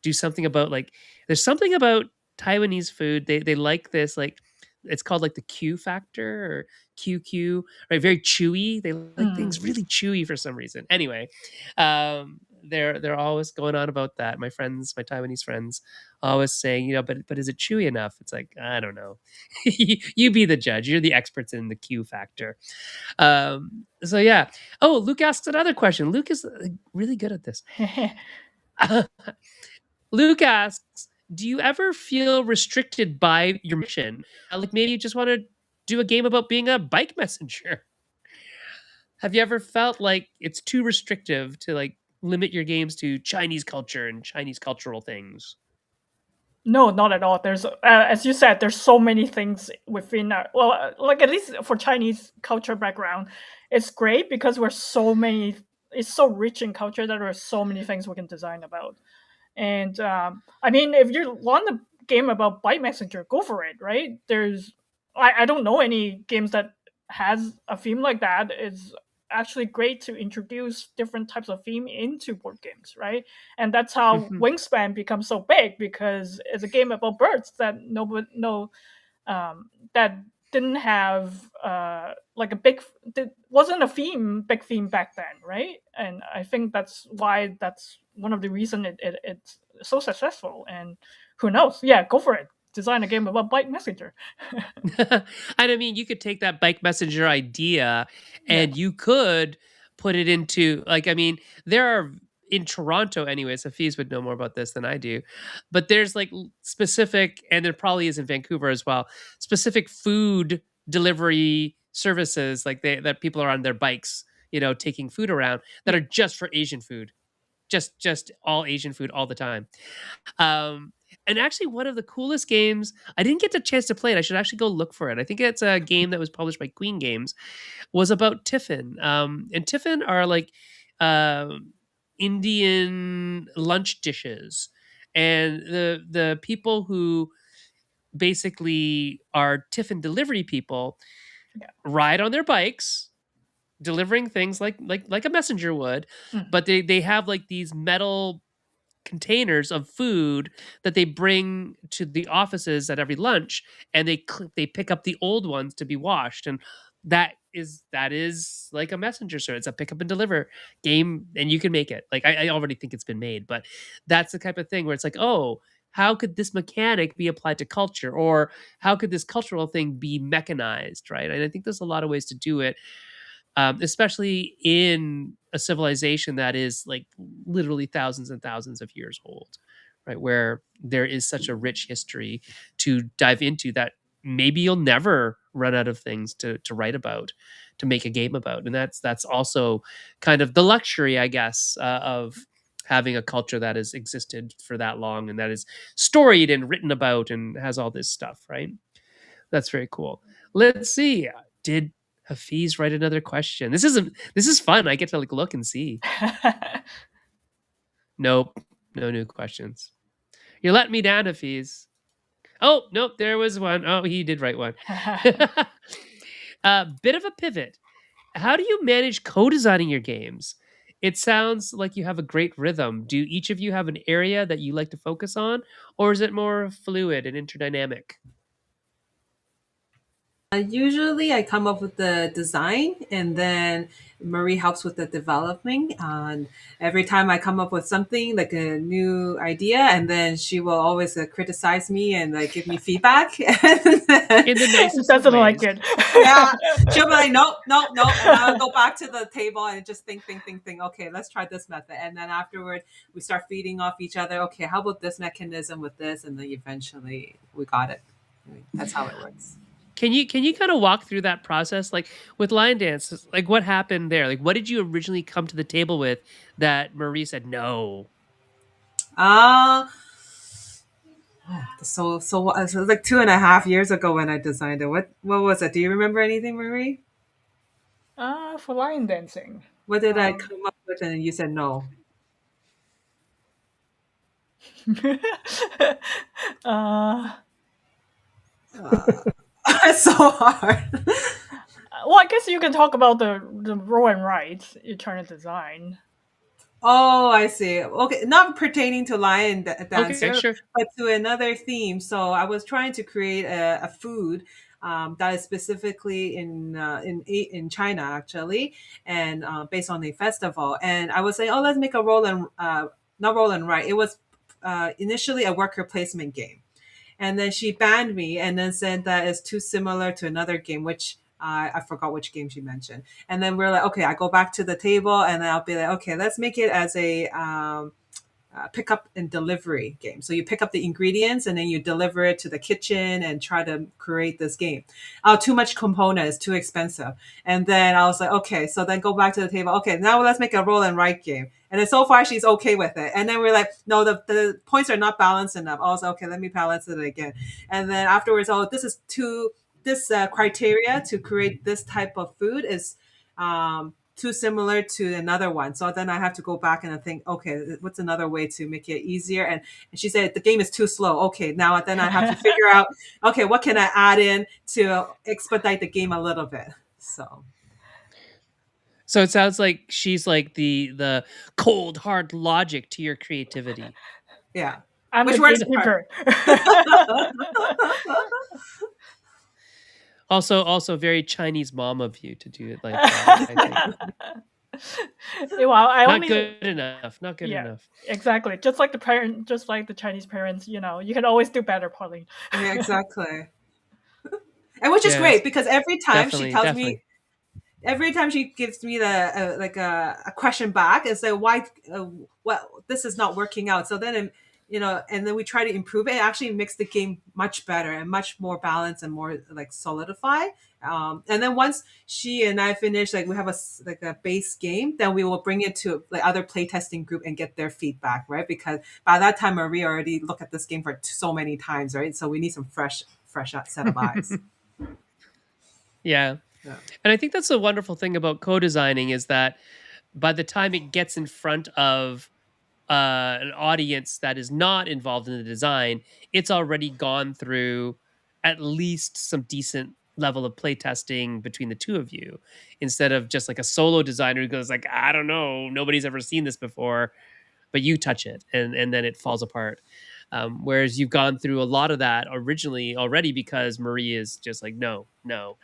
do something about, like, there's something about Taiwanese food. They like this, like, it's called like the Q factor or QQ, right? Very chewy. They like things really chewy for some reason. Anyway, they're always going on about that. My friends, my Taiwanese friends, always saying, but is it chewy enough? It's like, I don't know. You be the judge. You're the experts in the Q factor. So yeah. Oh, Luke asks another question. Luke is really good at this. Luke asks, do you ever feel restricted by your mission? Like maybe you just want to do a game about being a bike messenger. Have you ever felt like it's too restrictive to like limit your games to Chinese culture and Chinese cultural things? No, not at all. There's, as you said, there's so many things within like at least for Chinese culture background, it's great because we're so many. It's so rich in culture that there are so many things we can design about. And I mean, if you want a game about Bite Messenger, go for it, right? I don't know any games that has a theme like that. It's actually great to introduce different types of theme into board games, right? And that's how Wingspan becomes so big, because it's a game about birds that that didn't have like a wasn't a big theme back then, right? And I think that's one of the reason it's so successful. And who knows? Yeah, go for it. Design a game about Bike Messenger. And I mean, you could take that bike messenger idea and you could put it into, like, I mean, there are in Toronto anyways, Hafiz would know more about this than I do, but there's like specific, and there probably is in Vancouver as well, specific food delivery services like that people are on their bikes, taking food around that are just for Asian food. Just all Asian food all the time. And actually, one of the coolest games, I didn't get the chance to play it. I should actually go look for it. I think it's a game that was published by Queen Games, was about tiffin. And tiffin are like Indian lunch dishes. And the people who basically are tiffin delivery people ride on their bikes, delivering things like a messenger would, but they have like these metal containers of food that they bring to the offices at every lunch, and they pick up the old ones to be washed, and that is like a messenger service. It's a pick up and deliver game, and you can make it. Like I already think it's been made, but that's the type of thing where it's like, oh, how could this mechanic be applied to culture, or how could this cultural thing be mechanized, right? And I think there's a lot of ways to do it. Especially in a civilization that is like literally thousands and thousands of years old, right? Where there is such a rich history to dive into that maybe you'll never run out of things to write about, to make a game about. And that's also kind of the luxury, I guess, of having a culture that has existed for that long and that is storied and written about and has all this stuff, right? That's very cool. Let's see. Did Hafiz write another question? This is fun. I get to like look and see. Nope. No new questions. You're letting me down, Hafiz. Oh, nope. There was one. Oh, he did write one. Bit of a pivot. How do you manage co-designing your games? It sounds like you have a great rhythm. Do each of you have an area that you like to focus on, or is it more fluid and interdynamic? Usually I come up with the design and then Marie helps with the developing. And every time I come up with something like a new idea, and then she will always criticize me and give me feedback. In the nicest doesn't ways. like it. Yeah, she'll be like, nope. And I'll go back to the table and just think. Okay, let's try this method. And then afterward, we start feeding off each other. Okay, how about this mechanism with this? And then eventually we got it. That's how it works. Can you kind of walk through that process, like with Lion Dance? Like what happened there? Like what did you originally come to the table with that Marie said no? So it was like 2.5 years ago when I designed it. What was it? Do you remember anything, Marie? For Lion Dancing. What did I come up with and you said no? It's so hard. Well, I guess you can talk about the roll and write you're trying to design. Oh, I see. Okay, not pertaining to Dancer, Okay, sure. but to another theme. So I was trying to create a food that is specifically in China actually, and based on a festival. And I was saying, oh, let's make a roll and not roll and write. It was initially a worker placement game, and then she banned me and then said that it's too similar to another game, which I forgot which game she mentioned. And then we're like, okay, I go back to the table and then I'll be like, okay, let's make it as a pick up and delivery game. So you pick up the ingredients and then you deliver it to the kitchen and try to create this game. Too much components, too expensive. And then I was like, okay, so then go back to the table. Okay, now let's make a roll and write game. And then so far she's okay with it. And then we're like, no, the points are not balanced enough. I was like, okay, let me balance it again. And then afterwards, oh, this criteria to create this type of food is too similar to another one. So then I have to go back and I think, okay, what's another way to make it easier? And she said the game is too slow. Okay, now then I have to figure out, okay, what can I add in to expedite the game a little bit? So it sounds like she's like the cold hard logic to your creativity. Yeah. I'm Which the works gatekeeper. Also very Chinese mom of you to do it like that, I think. Well, I Not only good enough. Not good yeah, enough. exactly. Just like the Chinese parents, you can always do better, Pauline. Yeah, exactly. And which is Yes. great because every time Definitely, she tells definitely. me, every time she gives me the like a question back and say why, well, this is not working out. So then and then we try to improve it. It actually makes the game much better and much more balanced and more like solidified. And then once she and I finish, like we have a base game, then we will bring it to like other playtesting group and get their feedback, right? Because by that time Marie already looked at this game for so many times, right? So we need some fresh set of eyes. Yeah. Yeah. And I think that's the wonderful thing about co-designing is that by the time it gets in front of an audience that is not involved in the design, it's already gone through at least some decent level of playtesting between the two of you, instead of just like a solo designer who goes like, I don't know, nobody's ever seen this before, but you touch it and then it falls apart. Whereas you've gone through a lot of that originally already because Marie is just like, no. No,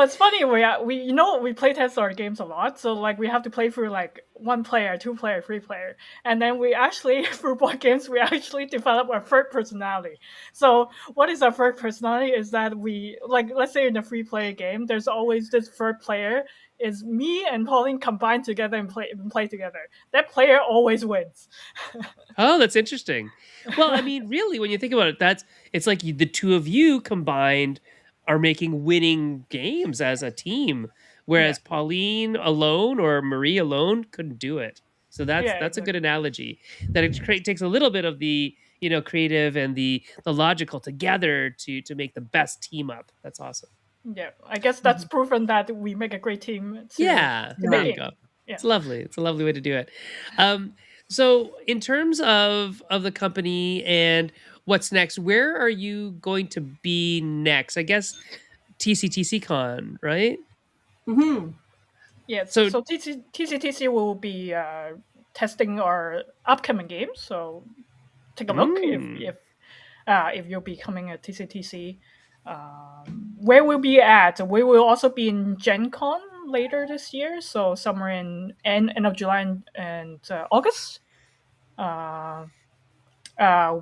it's funny. We playtest our games a lot, so like we have to play through like 1 player, 2 player, 3 player, and then we actually through board games we actually develop our third personality. So what is our third personality? Is that we like let's say in a 3-player game, there's always this third player is me and Pauline combined together and play together. That player always wins. Oh, that's interesting. Well, I mean, really, when you think about it, it's like the two of you combined are making winning games as a team, whereas Pauline alone or Marie alone couldn't do it. So that's exactly. a good analogy. That it takes a little bit of the creative and the logical together to make the best team up. That's awesome. Yeah, I guess that's proven that we make a great team. There you go. Yeah. It's lovely. It's a lovely way to do it. So in terms of the company and what's next, where are you going to be next? I guess TCTC Con, right? Mm-hmm. Yeah, so TCTC will be testing our upcoming games. So take a look if you'll be coming at TCTC. Where we'll be at, we will also be in Gen Con later this year, so somewhere in end of July and August.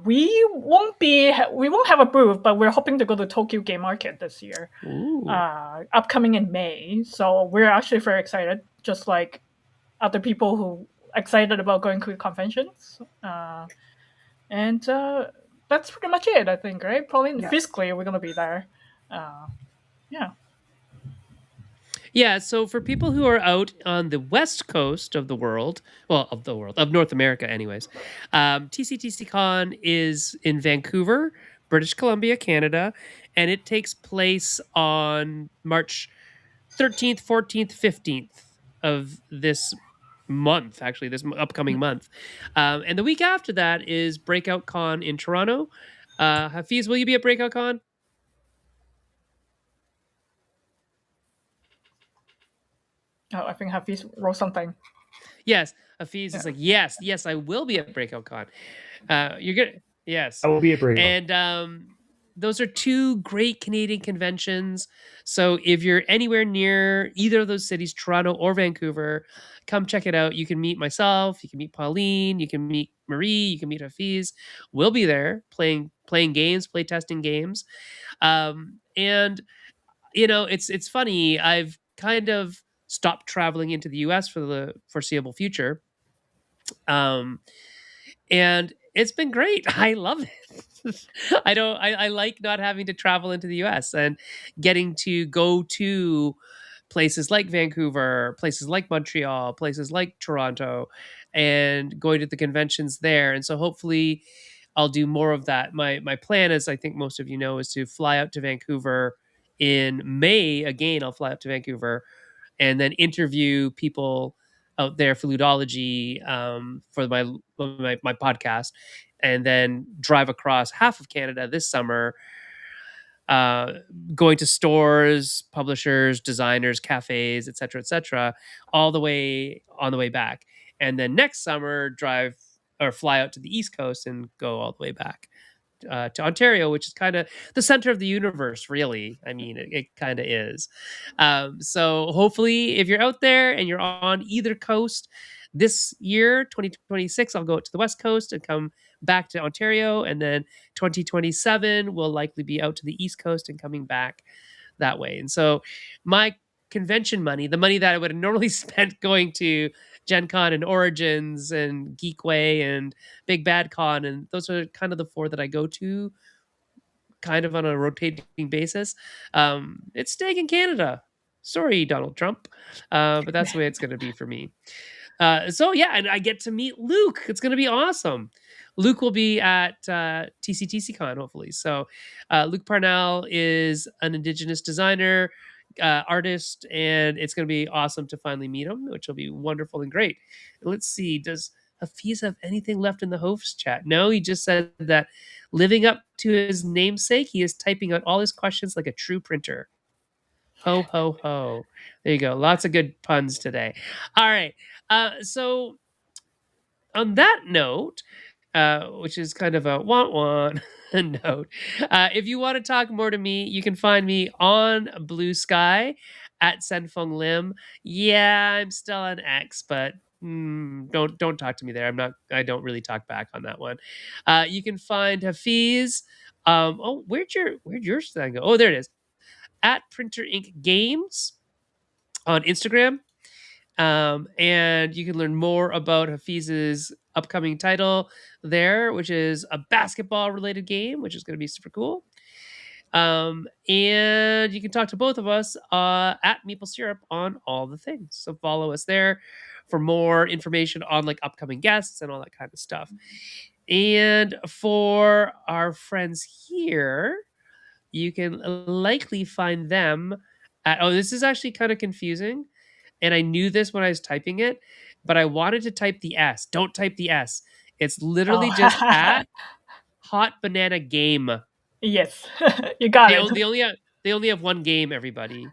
We won't have a booth, but we're hoping to go to Tokyo Game Market this year. Upcoming in May, so we're actually very excited, just like other people who excited about going to conventions. And that's pretty much it, I think, right? Probably physically we're gonna be there. Yeah, so for people who are out on the west coast of the world, of North America anyways, TCTC Con is in Vancouver, British Columbia, Canada, and it takes place on March 13th, 14th, 15th of this month, actually, this upcoming month. And the week after that is Breakout Con in Toronto. Hafiz, will you be at Breakout Con? Oh, I think Hafiz wrote something. Yes, Hafiz is like, yes, I will be at Breakout Con. You're good. Yes, I will be at Breakout. And those are two great Canadian conventions. So if you're anywhere near either of those cities, Toronto or Vancouver, come check it out. You can meet myself, you can meet Pauline, you can meet Marie, you can meet Hafiz. We'll be there playing games, play testing games. And it's funny. I've kind of stopped traveling into the US for the foreseeable future. And it's been great. I love it. I like not having to travel into the US and getting to go to places like Vancouver, places like Montreal, places like Toronto, and going to the conventions there. And so hopefully I'll do more of that. My plan, as I think most of you know, is to fly out to Vancouver in May. Again, I'll fly out to Vancouver and then interview people out there for ludology, for my podcast, and then drive across half of Canada this summer, going to stores, publishers, designers, cafes, etc., all the way on the way back. And then next summer, drive or fly out to the East Coast and go all the way back to Ontario, which is kind of the center of the universe, really. I mean, it kind of is. So hopefully, if you're out there and you're on either coast this year, 2026, I'll go out to the West Coast and come back to Ontario. And then 2027 will likely be out to the East Coast and coming back that way. And so my convention money, the money that I would have normally spent going to Gen Con and Origins and Geekway and Big Bad Con, and those are kind of the four that I go to kind of on a rotating basis. It's staying in Canada. Sorry, Donald Trump. But that's the way it's going to be for me. So yeah, and I get to meet Luke. It's going to be awesome. Luke will be at TCTCCon, hopefully. So Luke Parnell is an Indigenous designer, artist, and it's going to be awesome to finally meet him, which will be wonderful and great. And let's see, does Hafiz have anything left in the host chat? No, he just said that living up to his namesake, he is typing out all his questions like a true printer. Ho, ho, ho. There you go. Lots of good puns today. All right. So on that note, which is kind of a want note, if you want to talk more to me, you can find me on Blue Sky at Senfeng Lim. Yeah, I'm still on X, but don't talk to me there. I don't really talk back on that one. You can find Hafiz. Where'd yours thing go? Oh, there it is. At Printer Ink Games on Instagram. And you can learn more about Hafiz's upcoming title there, which is a basketball related game, which is going to be super cool. And you can talk to both of us at Maple Syrup on all the things. So follow us there for more information on like upcoming guests and all that kind of stuff. And for our friends here, you can likely find them at, this is actually kind of confusing. And I knew this when I was typing it, but I wanted to type the S. Don't type the S. It's literally just at Hot Banana Game. Yes, you got it. They only have one game, everybody.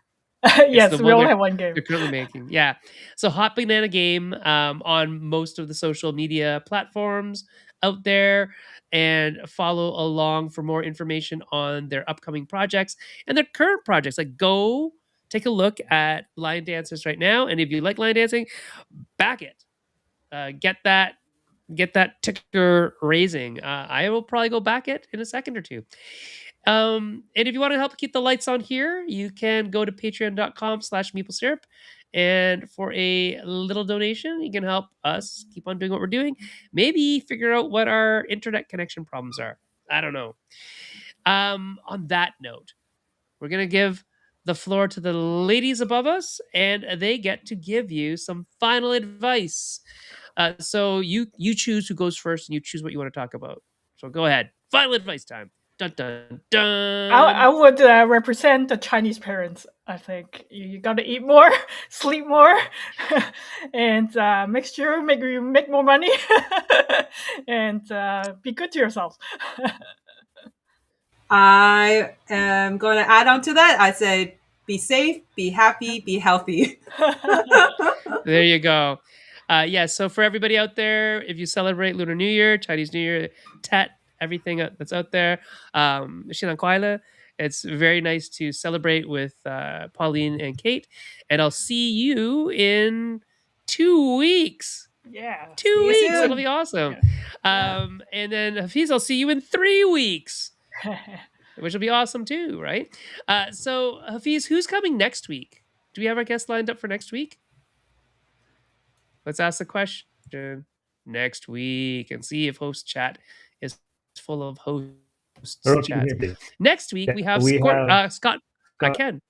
Yes, we only have one game. They're currently making. Yeah. So Hot Banana Game on most of the social media platforms out there, and follow along for more information on their upcoming projects and their current projects. Like go take a look at line dancers right now. And if you like line dancing, back it. Get that ticker raising. I will probably go back it in a second or two. And if you want to help keep the lights on here, you can go to patreon.com/maple-syrup. And for a little donation, you can help us keep on doing what we're doing. Maybe figure out what our internet connection problems are. I don't know. On that note, we're going to give the floor to the ladies above us, and they get to give you some final advice. So you choose who goes first, and you choose what you want to talk about. So go ahead. Final advice time. Dun, dun, dun. I would represent the Chinese parents. I think you got to eat more, sleep more, and make sure you make more money, and be good to yourself. I am going to add on to that. I said, be safe, be happy, be healthy. There you go. So for everybody out there, if you celebrate Lunar New Year, Chinese New Year, Tet, everything that's out there. Shinang Kwaila. It's very nice to celebrate with Pauline and Kate. And I'll see you in 2 weeks. Yeah. 2 See you weeks. soon. It'll be awesome. Yeah. And then Hafiz, I'll see you in 3 weeks, which will be awesome too, right? So Hafiz, who's coming next week? Do we have our guest lined up for next week? Let's ask the question next week and see if host chat is full of hosts I don't know if you can chats. hear me. Next week Yeah, we have we Scott. have Scott. I can.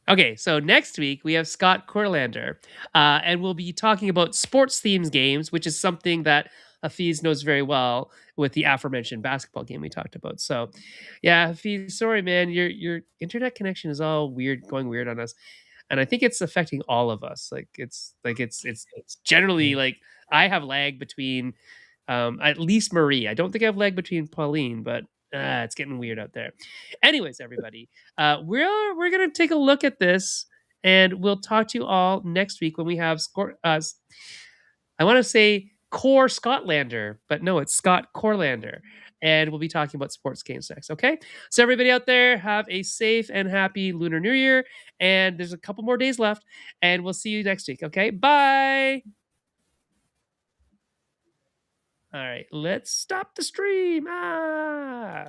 Okay, so next week we have Scott Corlander, and we'll be talking about sports themes games, which is something that Hafiz knows very well with the aforementioned basketball game we talked about. So, yeah, Hafiz, sorry, man, your internet connection is all weird, going weird on us, and I think it's affecting all of us. It's generally like I have lag between at least Marie. I don't think I have lag between Pauline, but it's getting weird out there. Anyways, everybody, we're gonna take a look at this, and we'll talk to you all next week when we have I want to say Core Scotlander, but no, it's Scott Corlander, and we'll be talking about sports games next. Okay, so everybody out there, have a safe and happy Lunar New Year, and there's a couple more days left, and we'll see you next week. Okay, bye. All right, let's stop the stream.